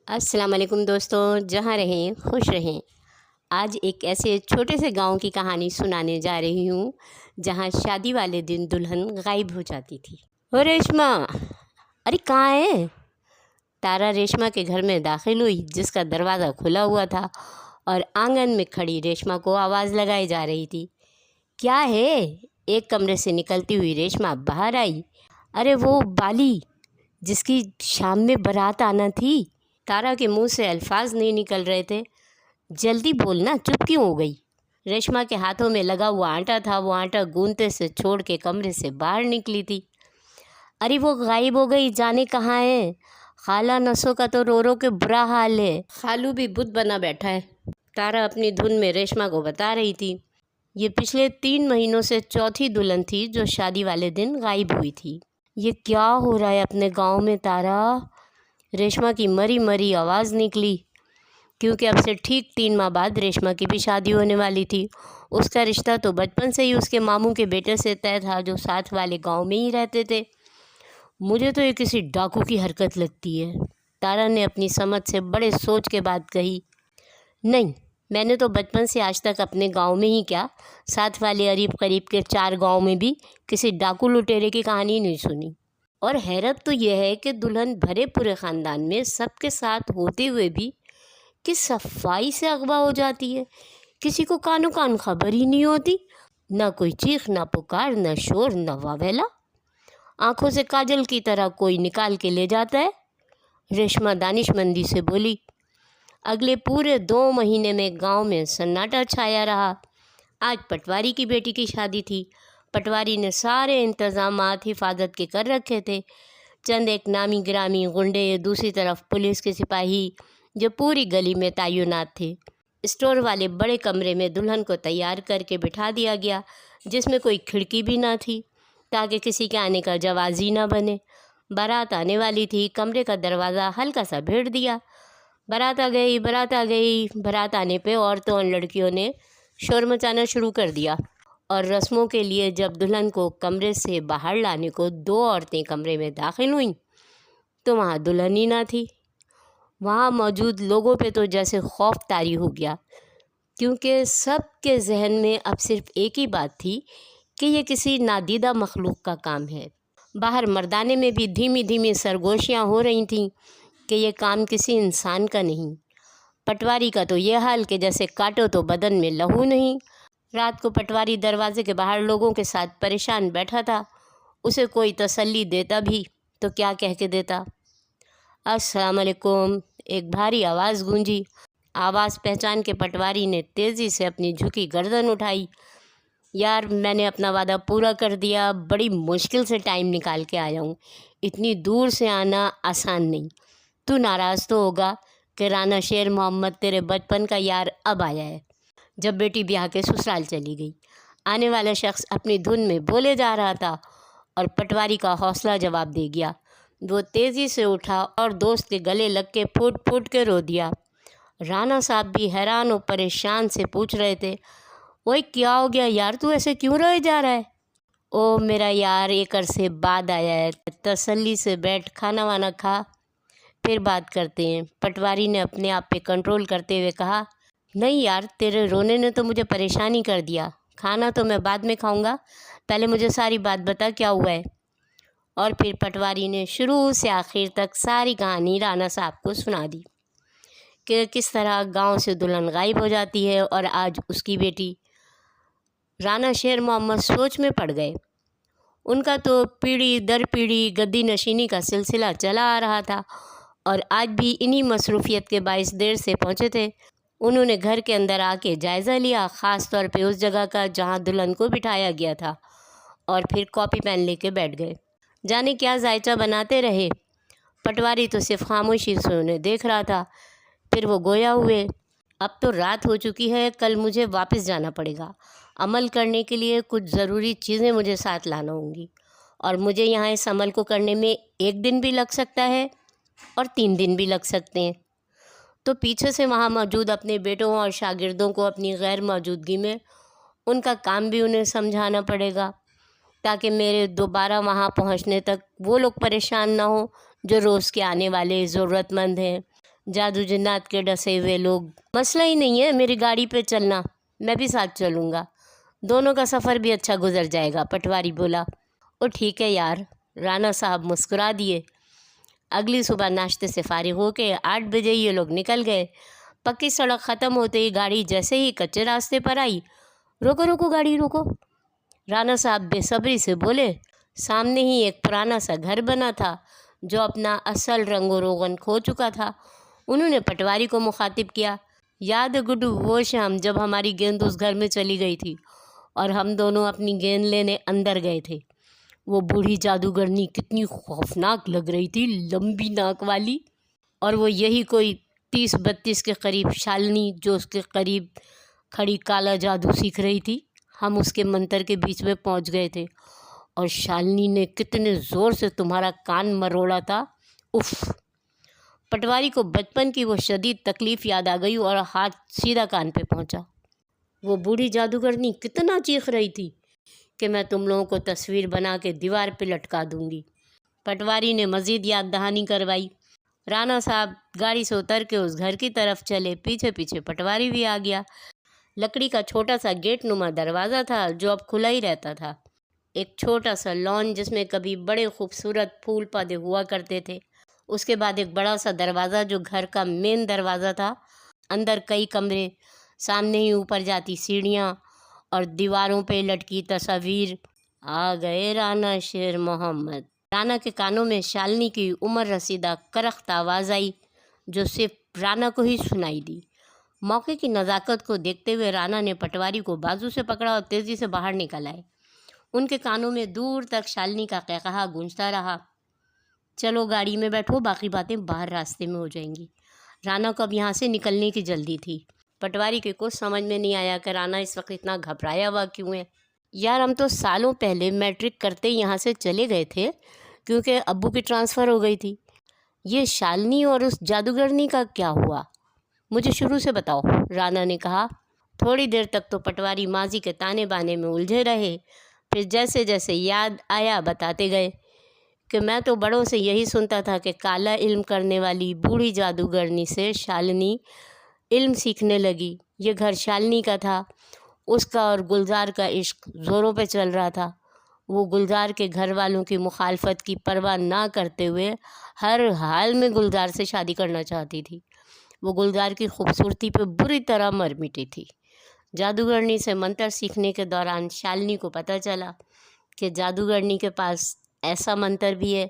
अस्सलाम वालेकुम दोस्तों, जहाँ रहें खुश रहें। आज एक ऐसे छोटे से गांव की कहानी सुनाने जा रही हूँ जहाँ शादी वाले दिन दुल्हन गायब हो जाती थी। ओ रेशमा, अरे कहाँ है? तारा रेशमा के घर में दाखिल हुई जिसका दरवाज़ा खुला हुआ था और आंगन में खड़ी रेशमा को आवाज़ लगाई जा रही थी। क्या है? एक कमरे से निकलती हुई रेशमा बाहर आई। अरे वो बाली जिसकी शाम में बारात आना थी। तारा के मुंह से अल्फाज नहीं निकल रहे थे। जल्दी बोलना, चुप क्यों हो गई? रेशमा के हाथों में लगा हुआ आटा था, वो आटा गूंदते से छोड़ के कमरे से बाहर निकली थी। अरे वो गायब हो गई, जाने कहाँ है? खाला नसों का तो रो रो के बुरा हाल है, खालू भी बुत बना बैठा है। तारा अपनी धुन में रेशमा को बता रही थी। ये पिछले 3 महीनों से चौथी दुल्हन थी जो शादी वाले दिन गायब हुई थी। ये क्या हो रहा है अपने गांव में तारा? रेशमा की मरी मरी आवाज़ निकली, क्योंकि अब से ठीक 3 माह बाद रेशमा की भी शादी होने वाली थी। उसका रिश्ता तो बचपन से ही उसके मामू के बेटे से तय था जो साथ वाले गांव में ही रहते थे। मुझे तो ये किसी डाकू की हरकत लगती है, तारा ने अपनी समझ से बड़े सोच के बात कही। नहीं, मैंने तो बचपन से आज तक अपने गांव में ही क्या, साथ वाले अरीब करीब के 4 गांव में भी किसी डाकू लुटेरे की कहानी नहीं सुनी। और हैरत तो यह है कि दुल्हन भरे पूरे ख़ानदान में सबके साथ होते हुए भी किस सफाई से अगवा हो जाती है। किसी को कानो कान खबर ही नहीं होती। ना कोई चीख, ना पुकार, ना शोर, ना वावेला। आंखों से काजल की तरह कोई निकाल के ले जाता है। रेशमा दानिशमंदी से बोली। अगले पूरे 2 महीने में गांव में सन्नाटा छाया रहा। आज पटवारी की बेटी की शादी थी। पटवारी ने सारे इंतज़ामात हिफाजत के कर रखे थे। चंद एक नामी गिरामी गुंडे, दूसरी तरफ पुलिस के सिपाही जो पूरी गली में तैनात थे। स्टोर वाले बड़े कमरे में दुल्हन को तैयार करके बिठा दिया गया, जिसमें कोई खिड़की भी ना थी, ताकि किसी के आने का जवाज़ ही ना बने। बारात आने वाली थी। कमरे का दरवाज़ा हल्का सा भेड़ दिया। बारात आ गई, बारात आ गई। बारात आने पे औरतों और लड़कियों ने शोर मचाना शुरू कर दिया। और रस्मों के लिए जब दुल्हन को कमरे से बाहर लाने को 2 औरतें कमरे में दाखिल हुईं तो वहाँ दुल्हन ही ना थी। वहाँ मौजूद लोगों पे तो जैसे खौफ तारी हो गया, क्योंकि सब के जहन में अब सिर्फ एक ही बात थी कि ये किसी नादीदा मखलूक का काम है। बाहर मर्दाने में भी धीमी धीमी सरगोशियाँ हो रही थीं कि ये काम किसी इंसान का नहीं। पटवारी का तो ये हाल कि जैसे काटो तो बदन में लहू नहीं। रात को पटवारी दरवाजे के बाहर लोगों के साथ परेशान बैठा था। उसे कोई तसल्ली देता भी तो क्या कह के देता। अस्सलाम वालेकुम, एक भारी आवाज़ गूंजी। आवाज़ पहचान के पटवारी ने तेज़ी से अपनी झुकी गर्दन उठाई। यार, मैंने अपना वादा पूरा कर दिया, बड़ी मुश्किल से टाइम निकाल के आया हूँ। इतनी दूर से आना आसान नहीं। तू नाराज़ तो होगा कि राना शेर मोहम्मद तेरे बचपन का यार अब आया है, जब बेटी ब्याह के ससुराल चली गई। आने वाला शख्स अपनी धुन में बोले जा रहा था और पटवारी का हौसला जवाब दे गया। वो तेज़ी से उठा और दोस्त के गले लग के फूट फूट के रो दिया। राना साहब भी हैरान और परेशान से पूछ रहे थे, ओए क्या हो गया यार, तू ऐसे क्यों रोए जा रहा है? ओ मेरा यार एक अरसे बाद आया है, तसल्ली से बैठ, खाना वाना खा, फिर बात करते हैं। पटवारी ने अपने आप पे कंट्रोल करते हुए कहा। नहीं यार, तेरे रोने ने तो मुझे परेशान ही कर दिया। खाना तो मैं बाद में खाऊंगा, पहले मुझे सारी बात बता क्या हुआ है। और फिर पटवारी ने शुरू से आखिर तक सारी कहानी राना साहब को सुना दी कि किस तरह गांव से दुल्हन गायब हो जाती है। और आज उसकी बेटी राना शेर मोहम्मद सोच में पड़ गए। उनका तो पीढ़ी दर पीढ़ी गद्दी नशीनी का सिलसिला चला आ रहा था और आज भी इन्हीं मसरूफियत के बाइस देर से पहुँचे थे। उन्होंने घर के अंदर आके जायज़ा लिया, ख़ास तौर पे उस जगह का जहाँ दुल्हन को बिठाया गया था, और फिर कॉपी पेन लेके बैठ गए। जाने क्या जायचा बनाते रहे। पटवारी तो सिर्फ खामोशी से उन्हें देख रहा था। फिर वो गोया हुए, अब तो रात हो चुकी है, कल मुझे वापस जाना पड़ेगा। अमल करने के लिए कुछ ज़रूरी चीज़ें मुझे साथ लाना होंगी, और मुझे यहाँ इस अमल को करने में 1 दिन भी लग सकता है और 3 दिन भी लग सकते हैं। तो पीछे से वहाँ मौजूद अपने बेटों और शागिर्दों को अपनी गैर मौजूदगी में उनका काम भी उन्हें समझाना पड़ेगा, ताकि मेरे दोबारा वहाँ पहुँचने तक वो लोग परेशान ना हो जो रोज़ के आने वाले ज़रूरतमंद हैं, जादू जिन्नात के डसे हुए लोग। मसला ही नहीं है, मेरी गाड़ी पे चलना, मैं भी साथ चलूँगा, दोनों का सफ़र भी अच्छा गुजर जाएगा। पटवारी बोला। ओ ठीक है यार, राना साहब मुस्कुरा दिए। अगली सुबह नाश्ते से फारिग होके 8 बजे ये लोग निकल गए। पक्की सड़क ख़त्म होते ही गाड़ी जैसे ही कच्चे रास्ते पर आई, रोको रोको गाड़ी रोको, राना साहब बेसब्री से बोले। सामने ही एक पुराना सा घर बना था जो अपना असल रंगो रोगन खो चुका था। उन्होंने पटवारी को मुखातिब किया। याद है गुड्डू, वो शाम जब हमारी गेंद उस घर में चली गई थी और हम दोनों अपनी गेंद लेने अंदर गए थे। वो बूढ़ी जादूगरनी कितनी खौफनाक लग रही थी, लंबी नाक वाली, और वो यही कोई 30-32 के करीब शालिनी जो उसके करीब खड़ी काला जादू सीख रही थी। हम उसके मंतर के बीच में पहुंच गए थे और शालिनी ने कितने ज़ोर से तुम्हारा कान मरोड़ा था। उफ़। पटवारी को बचपन की वो शदीद तकलीफ़ याद आ गई और हाथ सीधा कान पे पहुंचा। वो बूढ़ी जादूगरनी कितना चीख रही थी कि मैं तुम लोगों को तस्वीर बना के दीवार पे लटका दूंगी। पटवारी ने मज़ीद याद दहानी करवाई। राना साहब गाड़ी से उतर के उस घर की तरफ चले। पीछे पीछे पटवारी भी आ गया। लकड़ी का छोटा सा गेट नुमा दरवाज़ा था जो अब खुला ही रहता था। एक छोटा सा लॉन जिसमें कभी बड़े खूबसूरत फूल पौधे हुआ करते थे। उसके बाद एक बड़ा सा दरवाज़ा जो घर का मेन दरवाज़ा था। अंदर कई कमरे, सामने ही ऊपर जाती सीढ़ियाँ और दीवारों पे लटकी तस्वीर। आ गए राना शेर मोहम्मद। राना के कानों में शालिनी की उम्र रसीदा करख्त आवाज़ आई जो सिर्फ राना को ही सुनाई दी। मौके की नज़ाकत को देखते हुए राना ने पटवारी को बाजू से पकड़ा और तेज़ी से बाहर निकल आए। उनके कानों में दूर तक शालिनी का कहकहा गूंजता रहा। चलो गाड़ी में बैठो, बाकी बातें बाहर रास्ते में हो जाएंगी। राना को अब यहाँ से निकलने की जल्दी थी। पटवारी के कुछ समझ में नहीं आया कि राना इस वक्त इतना घबराया हुआ क्यों है। यार, हम तो सालों पहले मैट्रिक करते ही यहाँ से चले गए थे क्योंकि अब्बू की ट्रांसफ़र हो गई थी। ये शालिनी और उस जादूगरनी का क्या हुआ, मुझे शुरू से बताओ, राना ने कहा। थोड़ी देर तक तो पटवारी माजी के ताने बाने में उलझे रहे, फिर जैसे जैसे याद आया बताते गए कि मैं तो बड़ों से यही सुनता था कि काला इल्म करने वाली बूढ़ी जादूगरनी से शालिनी इल्म सीखने लगी। ये घर शालिनी का था। उसका और गुलजार का इश्क ज़ोरों पे चल रहा था। वो गुलजार के घर वालों की मुखालफत की परवाह ना करते हुए हर हाल में गुलजार से शादी करना चाहती थी। वो गुलजार की खूबसूरती पे बुरी तरह मर मिटी थी। जादूगरनी से मंत्र सीखने के दौरान शालिनी को पता चला कि जादूगरनी के पास ऐसा मंत्र भी है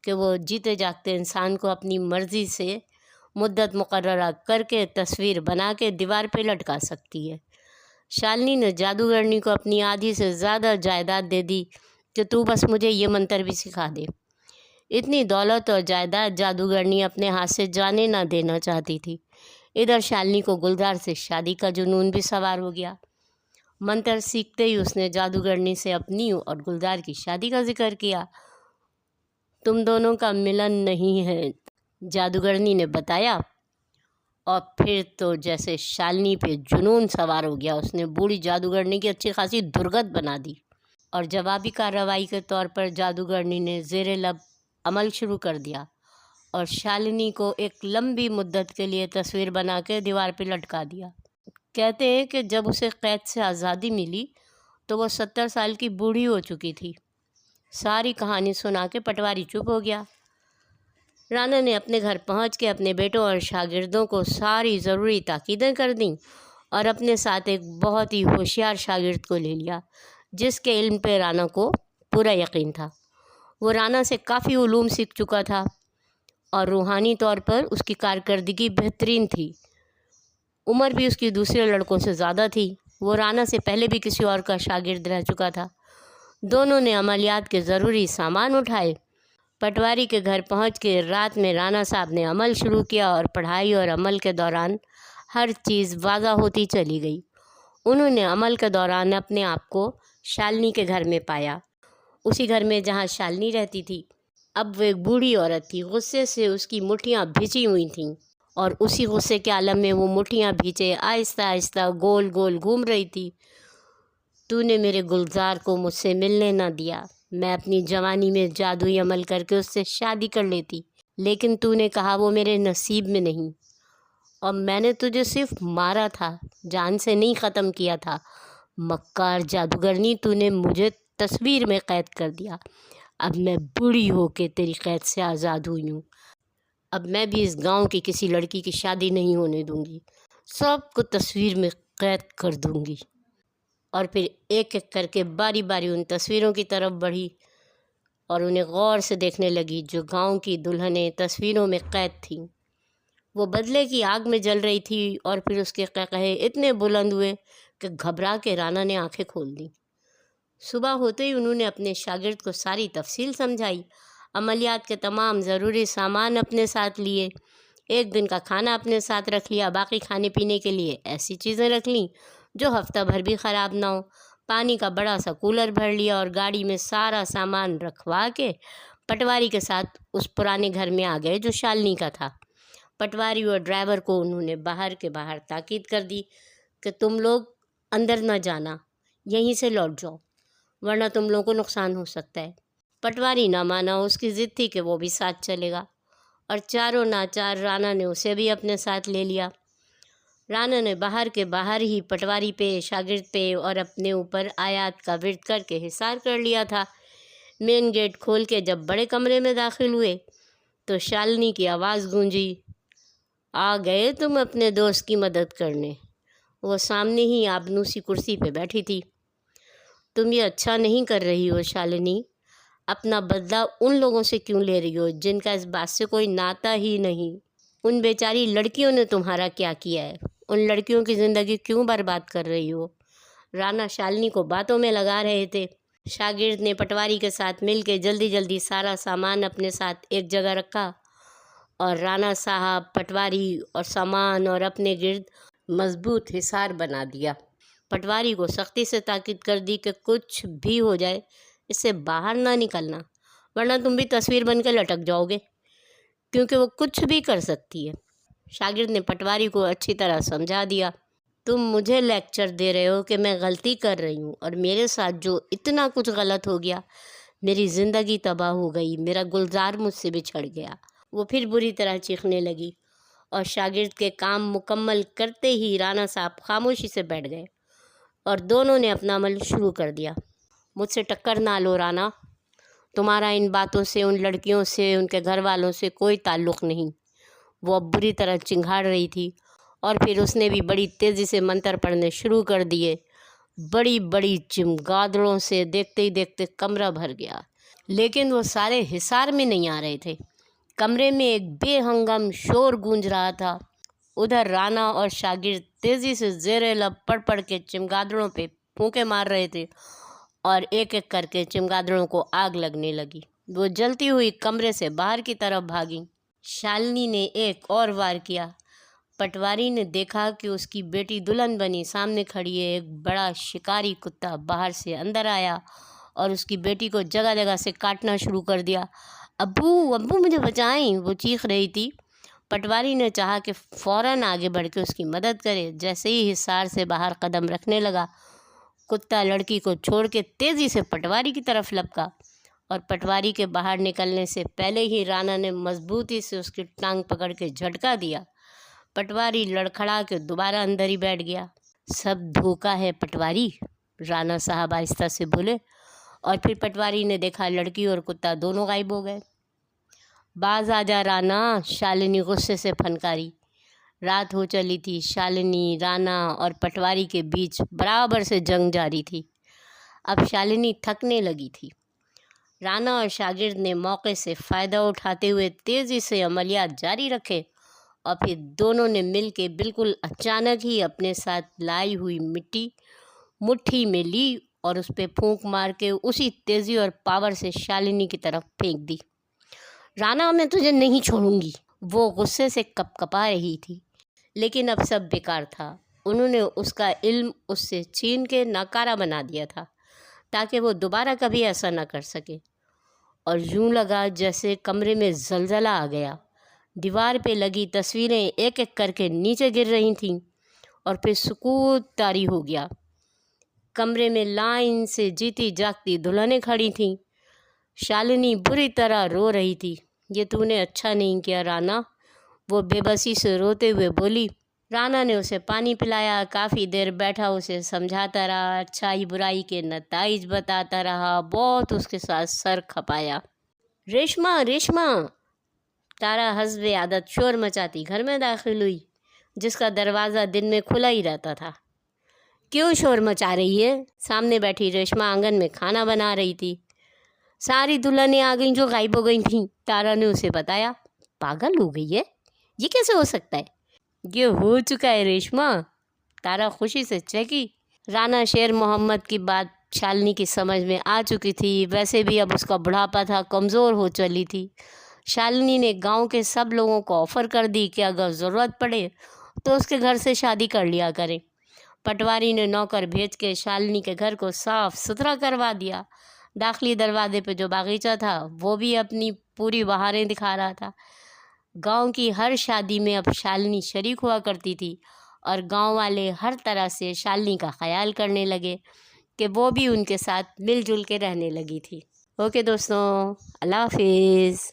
कि वो जीते जागते इंसान को अपनी मर्ज़ी से मुद्दत मुकर्ररा करके तस्वीर बना के दीवार पे लटका सकती है। शालिनी ने जादूगरनी को अपनी आधी से ज़्यादा जायदाद दे दी कि तू बस मुझे ये मंत्र भी सिखा दे। इतनी दौलत और जायदाद जादूगरनी अपने हाथ से जाने ना देना चाहती थी। इधर शालिनी को गुलजार से शादी का जुनून भी सवार हो गया। मंत्र सीखते ही उसने जादूगरनी से अपनी और गुलजार की शादी का जिक्र किया। तुम दोनों का मिलन नहीं है, जादूगरनी ने बताया। और फिर तो जैसे शालिनी पे जुनून सवार हो गया। उसने बूढ़ी जादूगरनी की अच्छी खासी दुर्गत बना दी और जवाबी कार्रवाई के तौर पर जादूगरनी ने ज़ेरे लब अमल शुरू कर दिया और शालिनी को एक लंबी मुद्दत के लिए तस्वीर बना के दीवार पे लटका दिया। कहते हैं कि जब उसे कैद से आज़ादी मिली तो वो 70 साल की बूढ़ी हो चुकी थी। सारी कहानी सुना के पटवारी चुप हो गया। राना ने अपने घर पहुंच के अपने बेटों और शागिर्दों को सारी ज़रूरी ताकीदें कर दी और अपने साथ एक बहुत ही होशियार शागिर्द को ले लिया जिसके इल्म पे राना को पूरा यकीन था। वो राना से काफ़ी उलूम सीख चुका था और रूहानी तौर पर उसकी कारकर्दगी बेहतरीन थी। उम्र भी उसकी दूसरे लड़कों से ज़्यादा थी। वो राना से पहले भी किसी और का शागिर्द रह चुका था। दोनों ने अमलियात के ज़रूरी सामान उठाए। पटवारी के घर पहुंच के रात में राना साहब ने अमल शुरू किया और पढ़ाई और अमल के दौरान हर चीज़ वाज़ा होती चली गई। उन्होंने अमल के दौरान अपने आप को शालिनी के घर में पाया, उसी घर में जहां शालिनी रहती थी। अब वो एक बूढ़ी औरत थी। गुस्से से उसकी मुट्ठियां भिजी हुई थीं और उसी गुस्से के आलम में वो मुट्ठियां भींचे आहिस्ता आहिस्ता गोल गोल घूम रही थी। तूने मेरे गुलजार को मुझसे मिलने ना दिया, मैं अपनी जवानी में जादुई अमल करके उससे शादी कर लेती। لیکن تو نے کہا وہ میرے نصیب میں نہیں، اور میں نے تجھے صرف مارا تھا، جان سے نہیں ختم کیا تھا۔ مکار جادوگرنی، تو نے مجھے تصویر میں قید کر دیا۔ اب میں بوڑھی ہو کے تیری قید سے آزاد ہوئی ہوں۔ اب میں بھی اس گاؤں کی کسی لڑکی کی شادی نہیں ہونے دوں گی، سب کو تصویر میں قید کر دوں گی۔ اور پھر ایک ایک کر کے باری باری ان تصویروں کی طرف بڑھی اور انہیں غور سے دیکھنے لگی جو گاؤں کی دلہنیں تصویروں میں قید تھیں۔ وہ بدلے کی آگ میں جل رہی تھی، اور پھر اس کے قہقہے اتنے بلند ہوئے کہ گھبرا کے رانا نے آنکھیں کھول دیں۔ صبح ہوتے ہی انہوں نے اپنے شاگرد کو ساری تفصیل سمجھائی، عملیات کے تمام ضروری سامان اپنے ساتھ لیے، ایک دن کا کھانا اپنے ساتھ رکھ لیا، باقی کھانے پینے کے لیے ایسی چیزیں رکھ لیں جو ہفتہ بھر بھی خراب نہ ہو، پانی کا بڑا سا کولر بھر لیا، اور گاڑی میں سارا سامان رکھوا کے پٹواری کے ساتھ اس پرانے گھر میں آ گئے جو شالنی کا تھا۔ پٹواری اور ڈرائیور کو انہوں نے باہر کے باہر تاکید کر دی کہ تم لوگ اندر نہ جانا، یہیں سے لوٹ جاؤ، ورنہ تم لوگوں کو نقصان ہو سکتا ہے۔ پٹواری نہ مانا، اس کی ضد تھی کہ وہ بھی ساتھ چلے گا، اور چاروں ناچار رانا نے اسے بھی اپنے ساتھ لے لیا۔ رانا نے باہر کے باہر ہی پٹواری پہ، شاگرد پہ اور اپنے اوپر آیات کا ورد کر کے حصار کر لیا تھا۔ مین گیٹ کھول کے جب بڑے کمرے میں داخل ہوئے تو شالنی کی آواز گونجی، آ گئے تم اپنے دوست کی مدد کرنے؟ وہ سامنے ہی آبنوسی کرسی پہ بیٹھی تھی۔ تم یہ اچھا نہیں کر رہی ہو شالنی، اپنا بدلہ ان لوگوں سے کیوں لے رہی ہو جن کا اس بات سے کوئی ناتا ہی نہیں؟ ان بیچاری لڑکیوں نے تمہارا کیا کیا ہے؟ ان لڑکیوں کی زندگی کیوں برباد کر رہی ہو؟ رانا شالنی کو باتوں میں لگا رہے تھے۔ شاگرد نے پٹواری کے ساتھ مل کے جلدی جلدی سارا سامان اپنے ساتھ ایک جگہ رکھا، اور رانا صاحب پٹواری اور سامان اور اپنے گرد مضبوط حصار بنا دیا۔ پٹواری کو سختی سے تاکید کر دی کہ کچھ بھی ہو جائے اس سے باہر نہ نکلنا، ورنہ تم بھی تصویر بن کے لٹک جاؤ گے، کیونکہ وہ کچھ بھی کر سکتی ہے۔ شاگرد نے پٹواری کو اچھی طرح سمجھا دیا، تم مجھے لیکچر دے رہے ہو کہ میں غلطی کر رہی ہوں، اور میرے ساتھ جو اتنا کچھ غلط ہو گیا، میری زندگی تباہ ہو گئی، میرا گلزار مجھ سے بچھڑ گیا۔ وہ پھر بری طرح چیخنے لگی، اور شاگرد کے کام مکمل کرتے ہی رانا صاحب خاموشی سے بیٹھ گئے، اور دونوں نے اپنا عمل شروع کر دیا۔ مجھ سے ٹکر نہ لو رانا، تمہارا ان باتوں سے، ان لڑکیوں سے، ان کے گھر والوں سے کوئی تعلق نہیں۔ وہ اب بری طرح چنگھاڑ رہی تھی، اور پھر اس نے بھی بڑی تیزی سے منتر پڑھنے شروع کر دیے۔ بڑی بڑی چمگادڑوں سے دیکھتے ہی دیکھتے کمرہ بھر گیا، لیکن وہ سارے حصار میں نہیں آ رہے تھے۔ کمرے میں ایک بے ہنگم شور گونج رہا تھا۔ ادھر رانا اور شاگرد تیزی سے زیر لب پڑھ پڑھ کے چمگادڑوں پہ پھونکے مار رہے تھے، اور ایک ایک کر کے چمگادڑوں کو آگ لگنے لگی۔ وہ جلتی ہوئی کمرے سے باہر کی طرف بھاگیں۔ شالنی نے ایک اور وار کیا۔ پٹواری نے دیکھا کہ اس کی بیٹی دلہن بنی سامنے کھڑی ہے۔ ایک بڑا شکاری کتا باہر سے اندر آیا اور اس کی بیٹی کو جگہ جگہ سے کاٹنا شروع کر دیا۔ ابو ابو مجھے بچائیں، وہ چیخ رہی تھی۔ پٹواری نے چاہا کہ فوراً آگے بڑھ کے اس کی مدد کرے۔ جیسے ہی حصار سے باہر قدم رکھنے لگا، کتا لڑکی کو چھوڑ کے تیزی سے پٹواری کی طرف لپکا، اور پٹواری کے باہر نکلنے سے پہلے ہی رانا نے مضبوطی سے اس کی ٹانگ پکڑ کے جھٹکا دیا۔ پٹواری لڑکھڑا کے دوبارہ اندر ہی بیٹھ گیا۔ سب دھوکہ ہے پٹواری، رانا صاحب آہستہ سے بولے، اور پھر پٹواری نے دیکھا لڑکی اور کتا دونوں غائب ہو گئے۔ باز آ جا رانا، شالنی غصے سے پھنکاری۔ رات ہو چلی تھی۔ شالنی، رانا اور پٹواری کے بیچ برابر سے جنگ جاری تھی۔ اب شالنی تھکنے لگی تھی۔ رانا اور شاگرد نے موقع سے فائدہ اٹھاتے ہوئے تیزی سے عملیات جاری رکھے، اور پھر دونوں نے مل کے بالکل اچانک ہی اپنے ساتھ لائی ہوئی مٹی مٹھی میں لی اور اس پہ پھونک مار کے اسی تیزی اور پاور سے شالنی کی طرف پھینک دی۔ رانا، میں تجھے نہیں چھوڑوں گی، وہ غصے سے کپ کپا رہی تھی، لیکن اب سب بیکار تھا۔ انہوں نے اس کا علم اس سے چھین کے ناکارہ بنا دیا تھا تاکہ وہ دوبارہ کبھی ایسا نہ کر سکے۔ اور یوں لگا جیسے کمرے میں زلزلہ آ گیا۔ دیوار پہ لگی تصویریں ایک ایک کر کے نیچے گر رہی تھیں، اور پھر سکوت طاری ہو گیا۔ کمرے میں لائن سے جیتی جاگتی دلہنیں کھڑی تھیں۔ شالنی بری طرح رو رہی تھی۔ یہ تو نے اچھا نہیں کیا رانا، وہ بے بسی سے روتے ہوئے بولی۔ رانا نے اسے پانی پلایا، کافی دیر بیٹھا اسے سمجھاتا رہا، اچھائی برائی کے نتائج بتاتا رہا، بہت اس کے ساتھ سر کھپایا۔ ریشما ریشما، تارا حسب عادت شور مچاتی گھر میں داخل ہوئی، جس کا دروازہ دن میں کھلا ہی رہتا تھا۔ کیوں شور مچا رہی ہے؟ سامنے بیٹھی ریشما آنگن میں کھانا بنا رہی تھی۔ ساری دلہنیں آ گئیں جو غائب ہو گئی تھیں، تارا نے اسے بتایا۔ پاگل ہو گئی ہے؟ یہ کیسے ہو سکتا ہے؟ یہ ہو چکا ہے ریشما، تارا خوشی سے چہکی۔ رانا شیر محمد کی بات شالنی کی سمجھ میں آ چکی تھی، ویسے بھی اب اس کا بڑھاپا تھا، کمزور ہو چلی تھی۔ شالنی نے گاؤں کے سب لوگوں کو آفر کر دی کہ اگر ضرورت پڑے تو اس کے گھر سے شادی کر لیا کریں۔ پٹواری نے نوکر بھیج کے شالنی کے گھر کو صاف ستھرا کروا دیا۔ داخلی دروازے پہ جو باغیچہ تھا وہ بھی اپنی پوری بہاریں دکھا رہا تھا۔ گاؤں کی ہر شادی میں اب شالنی شریک ہوا کرتی تھی، اور گاؤں والے ہر طرح سے شالنی کا خیال کرنے لگے کہ وہ بھی ان کے ساتھ مل جل کے رہنے لگی تھی۔ اوکے دوستوں، اللہ حافظ۔